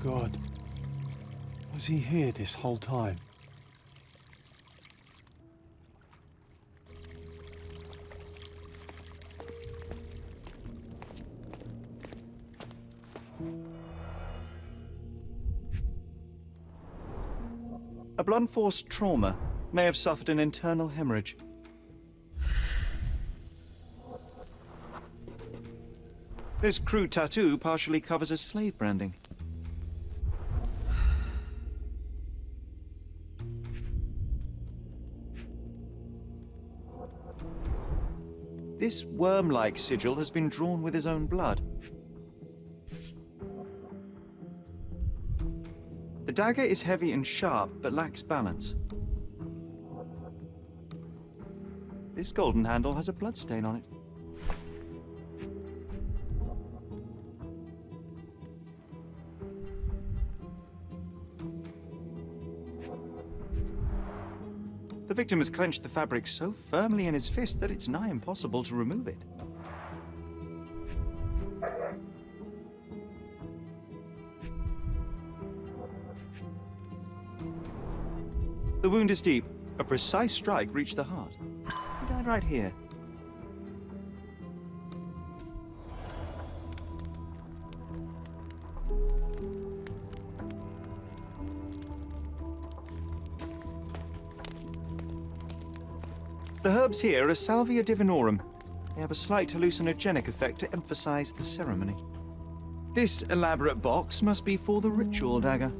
God. Was he here this whole time? A blunt force trauma may have suffered an internal hemorrhage. This crude tattoo partially covers a slave branding. This worm-like sigil has been drawn with his own blood. The dagger is heavy and sharp, but lacks balance. This golden handle has a bloodstain on it. The victim has clenched the fabric so firmly in his fist that it's nigh impossible to remove it. The wound is deep. A precise strike reached the heart. He died right here. The herbs here are Salvia divinorum. They have a slight hallucinogenic effect to emphasize the ceremony. This elaborate box must be for the ritual dagger.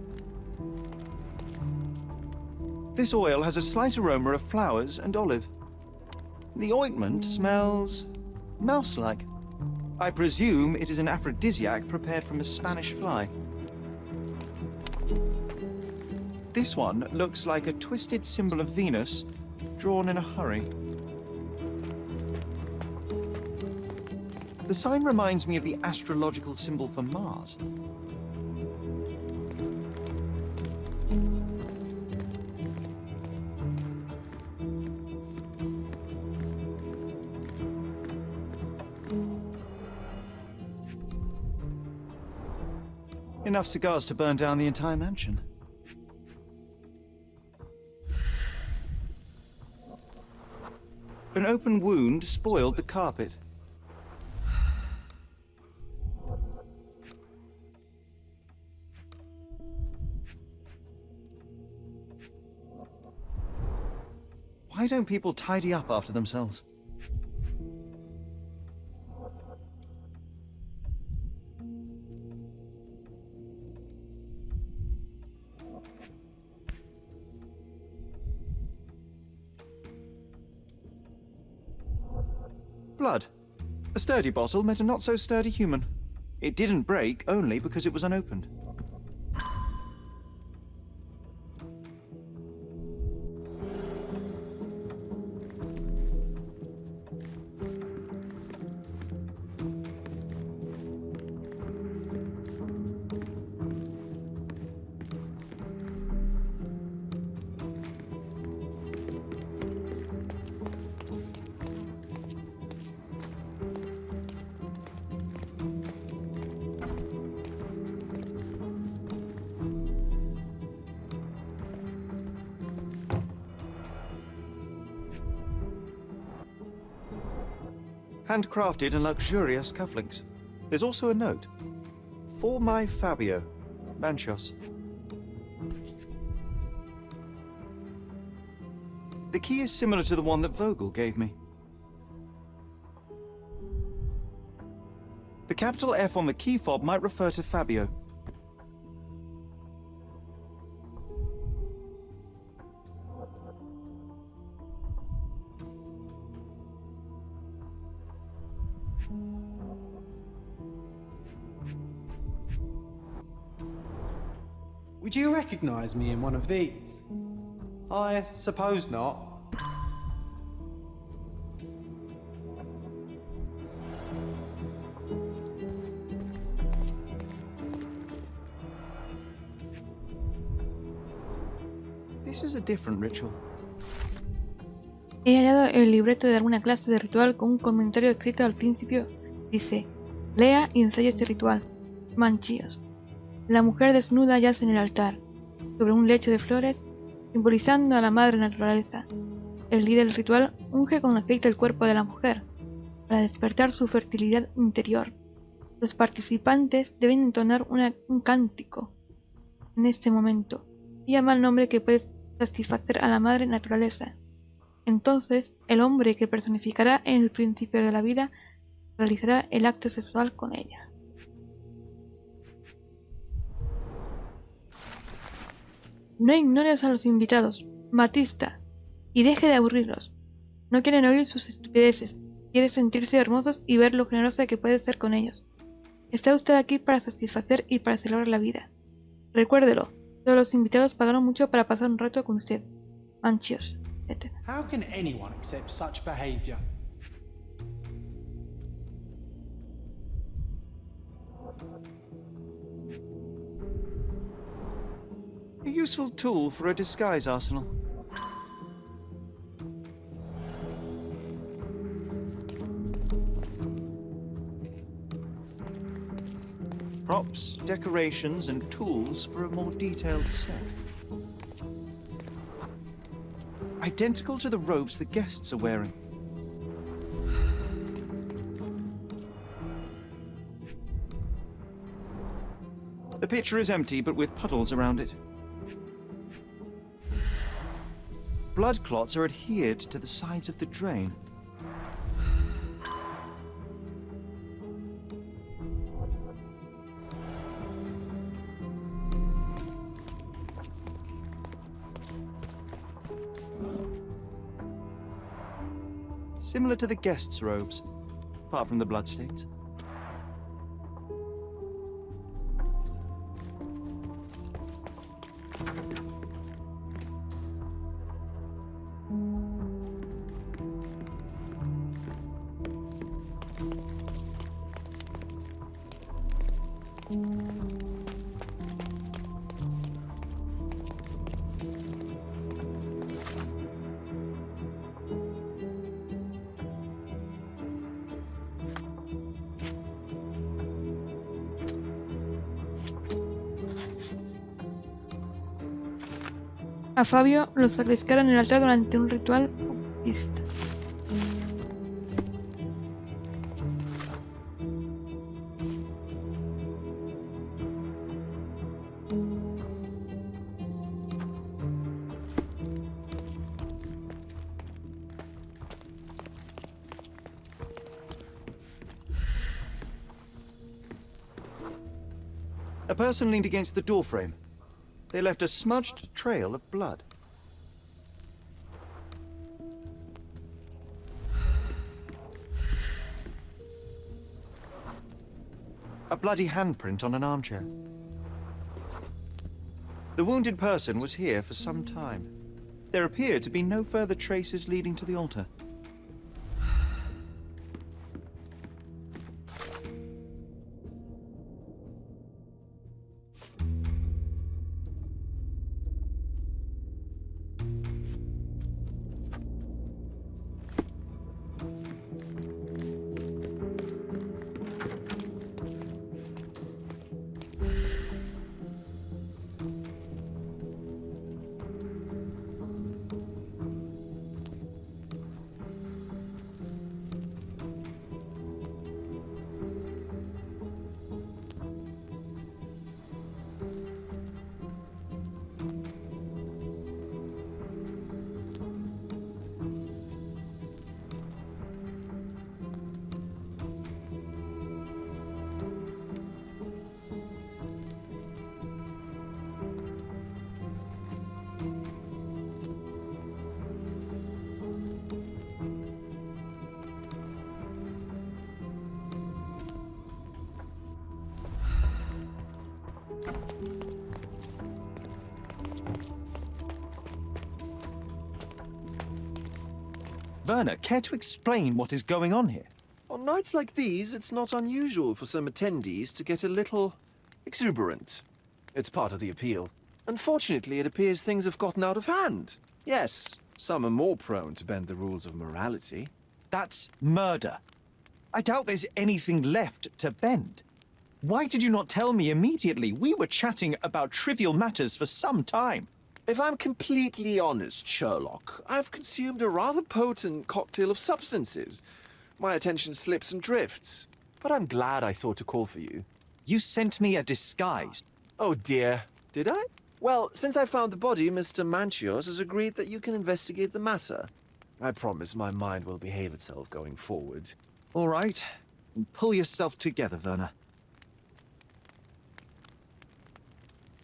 This oil has a slight aroma of flowers and olive. The ointment smells mouse-like. I presume it is an aphrodisiac prepared from a Spanish fly. This one looks like a twisted symbol of Venus, drawn in a hurry. The sign reminds me of the astrological symbol for Mars. Enough cigars to burn down the entire mansion. An open wound spoiled the carpet. Why don't people tidy up after themselves? Blood. A sturdy bottle met a not-so-sturdy human. It didn't break only because it was unopened. Handcrafted and luxurious cufflinks. There's also a note. For my Fabio, Manchos. The key is similar to the one that Vogel gave me. The capital F on the key fob might refer to Fabio. Would you recognize me in one of these? I suppose not. This is a different ritual. He hallado el libreto de alguna clase de ritual con un comentario escrito al principio. Dice, lea y ensaya este ritual. Manchíos. La mujer desnuda yace en el altar, sobre un lecho de flores, simbolizando a la madre naturaleza. El líder del ritual unge con aceite el cuerpo de la mujer, para despertar su fertilidad interior. Los participantes deben entonar un cántico en este momento y llama el nombre que puede satisfacer a la madre naturaleza. Entonces, el hombre que personificará en el principio de la vida realizará el acto sexual con ella. No ignores a los invitados, Matista, y deje de aburrirlos. No quieren oír sus estupideces, quiere sentirse hermosos y ver lo generosa que puede ser con ellos. Está usted aquí para satisfacer y para celebrar la vida. Recuérdelo, todos los invitados pagaron mucho para pasar un rato con usted. Manchios, etc. How can anyone accept such behavior? A useful tool for a disguise arsenal. Props, decorations, and tools for a more detailed set. Identical to the robes the guests are wearing. The pitcher is empty, but with puddles around it. Blood clots are adhered to the sides of the drain. Similar to the guests' robes, apart from the bloodstains. A Fabio lo sacrificaron en el altar durante un ritual ocultista. A person leaned against the doorframe. They left a smudged trail of blood. A bloody handprint on an armchair. The wounded person was here for some time. There appeared to be no further traces leading to the altar. Werner, care to explain what is going on here? On nights like these, it's not unusual for some attendees to get a little exuberant. It's part of the appeal. Unfortunately, it appears things have gotten out of hand. Yes, some are more prone to bend the rules of morality. That's murder. I doubt there's anything left to bend. Why did you not tell me immediately? We were chatting about trivial matters for some time. If I'm completely honest, Sherlock, I've consumed a rather potent cocktail of substances. My attention slips and drifts. But I'm glad I thought to call for you. You sent me a disguise. Oh dear, did I? Well, since I found the body, Mr. Manchios has agreed that you can investigate the matter. I promise my mind will behave itself going forward. All right. Pull yourself together, Werner.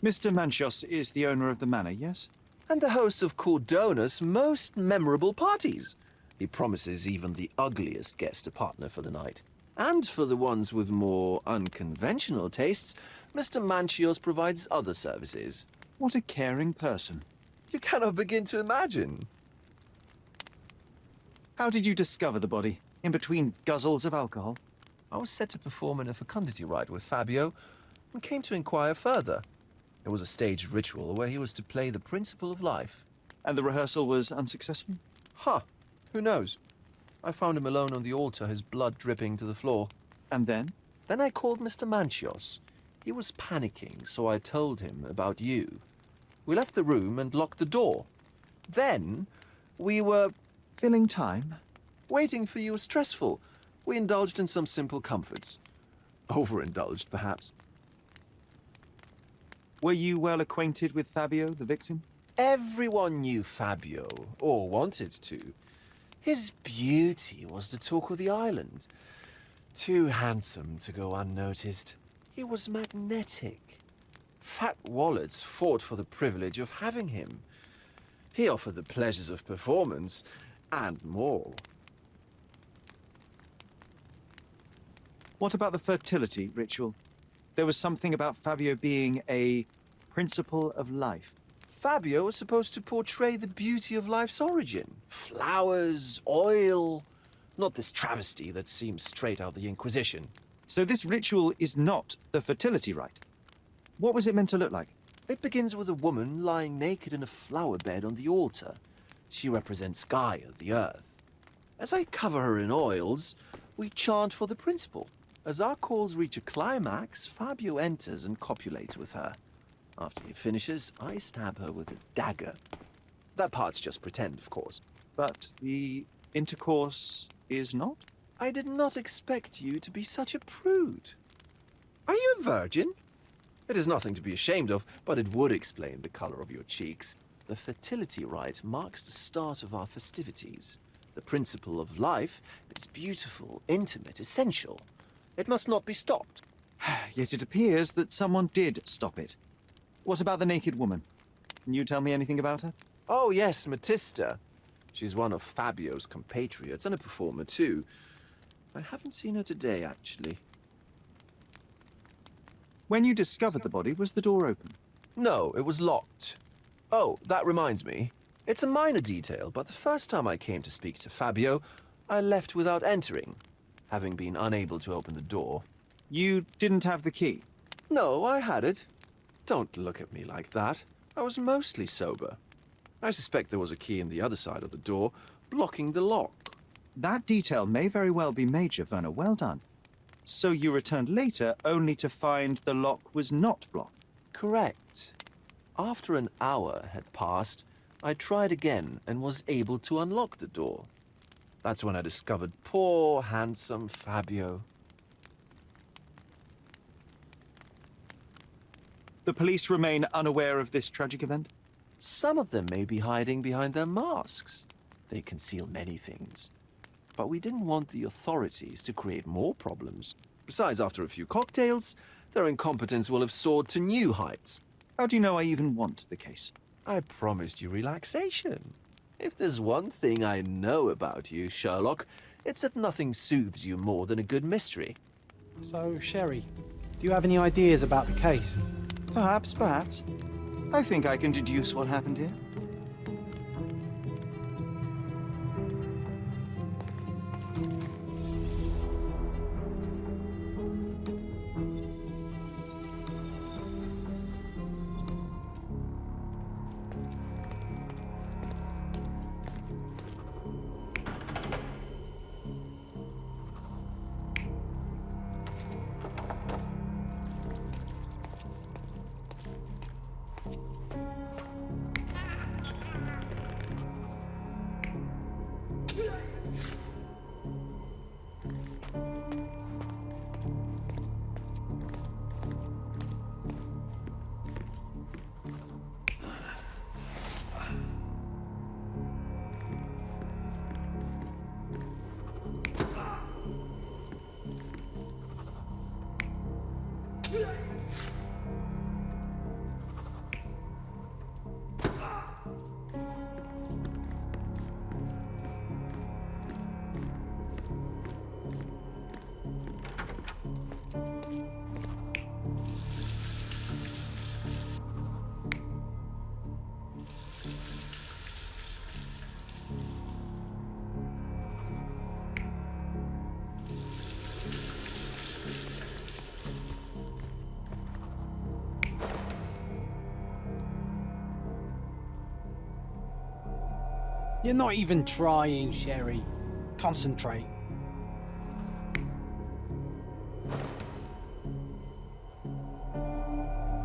Mr. Manchios is the owner of the manor, yes? And the host of Cordona's most memorable parties. He promises even the ugliest guest a partner for the night. And for the ones with more unconventional tastes, Mr. Manchios provides other services. What a caring person. You cannot begin to imagine. How did you discover the body? In between guzzles of alcohol? I was set to perform in a fecundity rite with Fabio and came to inquire further. It was a staged ritual where he was to play the principle of life. And the rehearsal was unsuccessful? Huh. Who knows? I found him alone on the altar, his blood dripping to the floor. And then? Then I called Mr. Manchios. He was panicking, so I told him about you. We left the room and locked the door. Then we were Filling time? waiting for you was stressful. We indulged in some simple comforts. Overindulged, perhaps. Were you well acquainted with Fabio, the victim? Everyone knew Fabio, or wanted to. His beauty was the talk of the island. Too handsome to go unnoticed. He was magnetic. Fat wallets fought for the privilege of having him. He offered the pleasures of performance, and more. What about the fertility ritual? There was something about Fabio being a principle of life. Fabio was supposed to portray the beauty of life's origin. Flowers, oil. Not this travesty that seems straight out of the Inquisition. So this ritual is not the fertility rite. What was it meant to look like? It begins with a woman lying naked in a flower bed on the altar. She represents Gaia, the earth. As I cover her in oils, we chant for the principle. As our calls reach a climax, Fabio enters and copulates with her. After he finishes, I stab her with a dagger. That part's just pretend, of course. But the intercourse is not? I did not expect you to be such a prude. Are you a virgin? It is nothing to be ashamed of, but it would explain the color of your cheeks. The fertility rite marks the start of our festivities. The principle of life is beautiful, intimate, essential. It must not be stopped. Yet it appears that someone did stop it. What about the naked woman? Can you tell me anything about her? Oh yes, Matista. She's one of Fabio's compatriots and a performer too. I haven't seen her today, actually. When you discovered the body, was the door open? No, it was locked. Oh, that reminds me. It's a minor detail, but the first time I came to speak to Fabio, I left without entering, having been unable to open the door. You didn't have the key? No, I had it. Don't look at me like that. I was mostly sober. I suspect there was a key in the other side of the door, blocking the lock. That detail may very well be major, Werner. Well done. So you returned later only to find the lock was not blocked? Correct. After an hour had passed, I tried again and was able to unlock the door. That's when I discovered poor, handsome Fabio. The police remain unaware of this tragic event? Some of them may be hiding behind their masks. They conceal many things. But we didn't want the authorities to create more problems. Besides, after a few cocktails, their incompetence will have soared to new heights. How do you know I even want the case? I promised you relaxation. If there's one thing I know about you, Sherlock, it's that nothing soothes you more than a good mystery. So, Sherry, do you have any ideas about the case? Perhaps. I think I can deduce what happened here. You're not even trying, Sherry. Concentrate.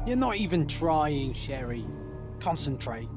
You're not even trying, Sherry. Concentrate.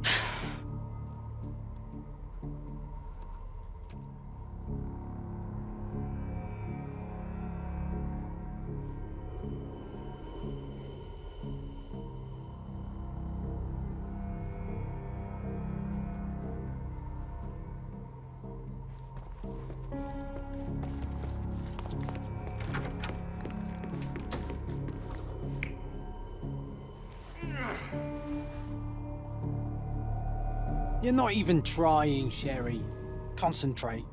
You're not even trying, Sherry. Concentrate.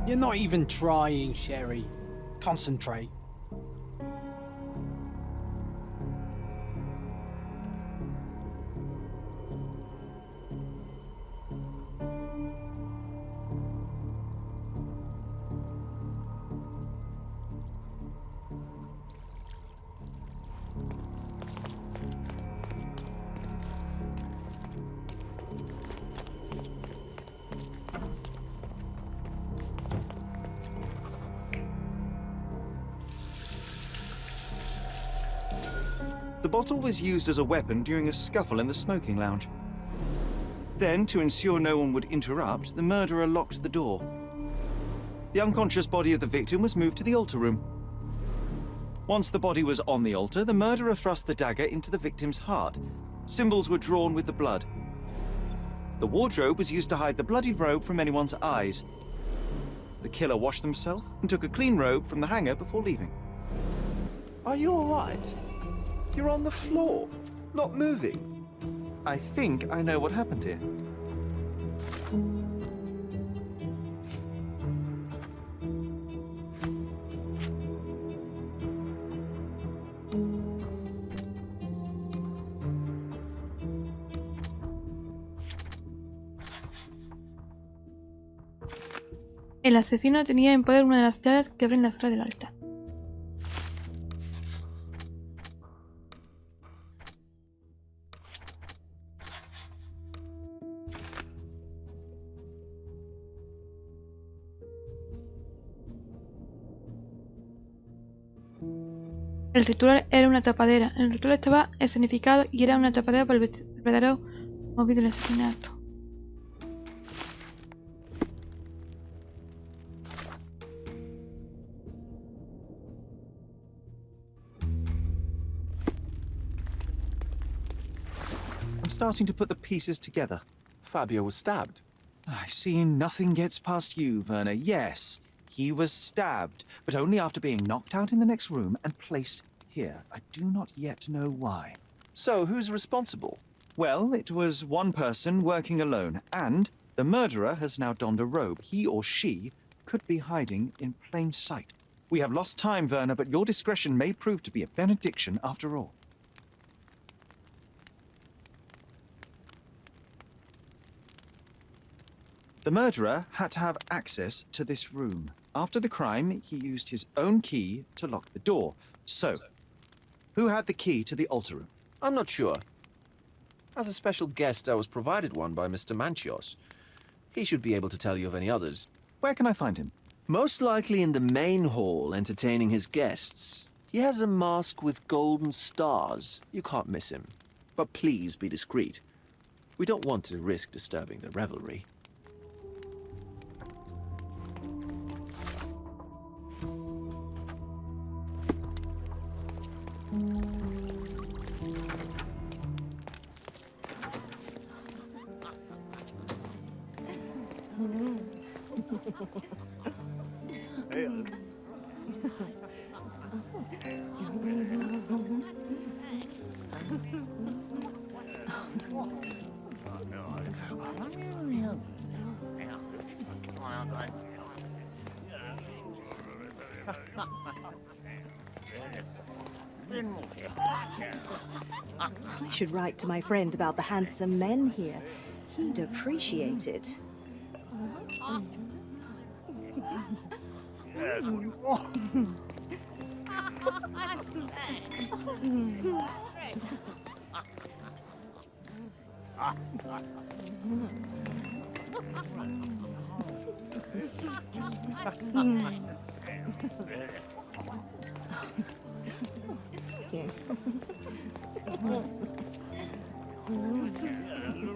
You're not even trying, Sherry. Concentrate. The bottle was used as a weapon during a scuffle in the smoking lounge. Then, to ensure no one would interrupt, the murderer locked the door. The unconscious body of the victim was moved to the altar room. Once the body was on the altar, the murderer thrust the dagger into the victim's heart. Symbols were drawn with the blood. The wardrobe was used to hide the bloodied robe from anyone's eyes. The killer washed himself and took a clean robe from the hanger before leaving. Are you all right? You're on the floor, not moving. I think I know what happened here. El asesino tenía en poder una de las llaves que abren las del altar. El ritual era una tapadera. El ritual estaba escenificado y era una tapadera para el verdadero móvil del asesinato. I'm starting to put the pieces together. Fabio was stabbed. I see nothing gets past you, Werner. Yes, he was stabbed, but only after being knocked out in the next room and placed here. I do not yet know why. So, who's responsible? Well, it was one person working alone, and the murderer has now donned a robe. He or she could be hiding in plain sight. We have lost time, Werner, but your discretion may prove to be a benediction after all. The murderer had to have access to this room. After the crime, he used his own key to lock the door. So, who had the key to the altar room? I'm not sure. As a special guest, I was provided one by Mr. Manchios. He should be able to tell you of any others. Where can I find him? Most likely in the main hall, entertaining his guests. He has a mask with golden stars. You can't miss him. But please be discreet. We don't want to risk disturbing the revelry. I should write to my friend about the handsome men here. He'd appreciate it.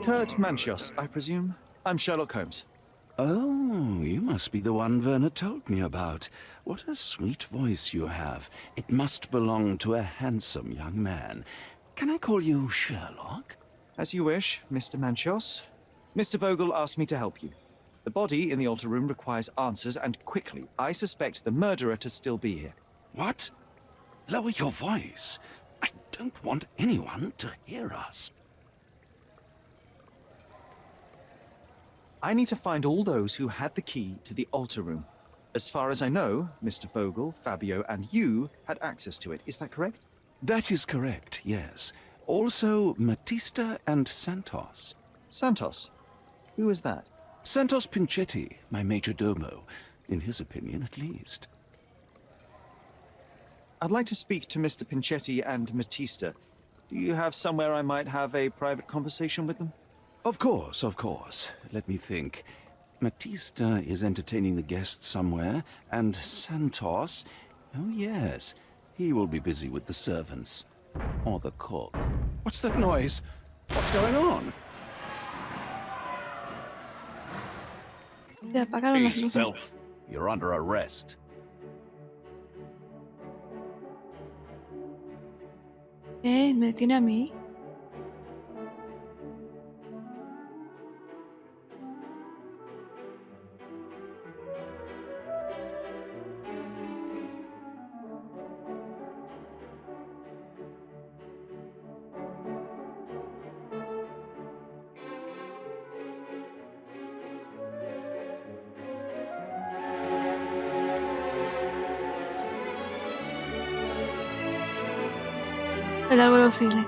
Kurt Manchos, I presume? I'm Sherlock Holmes. Oh, you must be the one Werner told me about. What a sweet voice you have. It must belong to a handsome young man. Can I call you Sherlock? As you wish, Mr. Manchos. Mr. Vogel asked me to help you. The body in the altar room requires answers, and quickly. I suspect the murderer to still be here. What? Lower your voice. I don't want anyone to hear us. I need to find all those who had the key to the altar room. As far as I know, Mr. Vogel, Fabio, and you had access to it. Is that correct? That is correct, yes. Also, Matista and Santos. Santos? Who is that? Santos Pinchetti, my major domo. In his opinion, at least. I'd like to speak to Mr. Pinchetti and Matista. Do you have somewhere I might have a private conversation with them? Of course, of course. Let me think. Matista is entertaining the guests somewhere, and Santos... Oh, yes. He will be busy with the servants. Or the cook. What's that noise? What's going on? Se apagaron las luces. Filth. You're under arrest. ¿Me detiene a mí? El árbol lo sigue.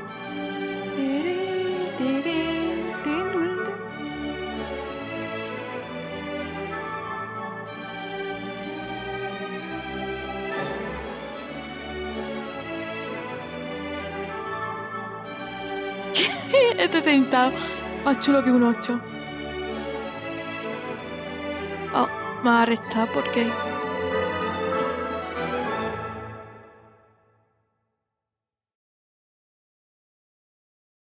Este sentado, más chulo que un 8. Oh, me ha arrestado porque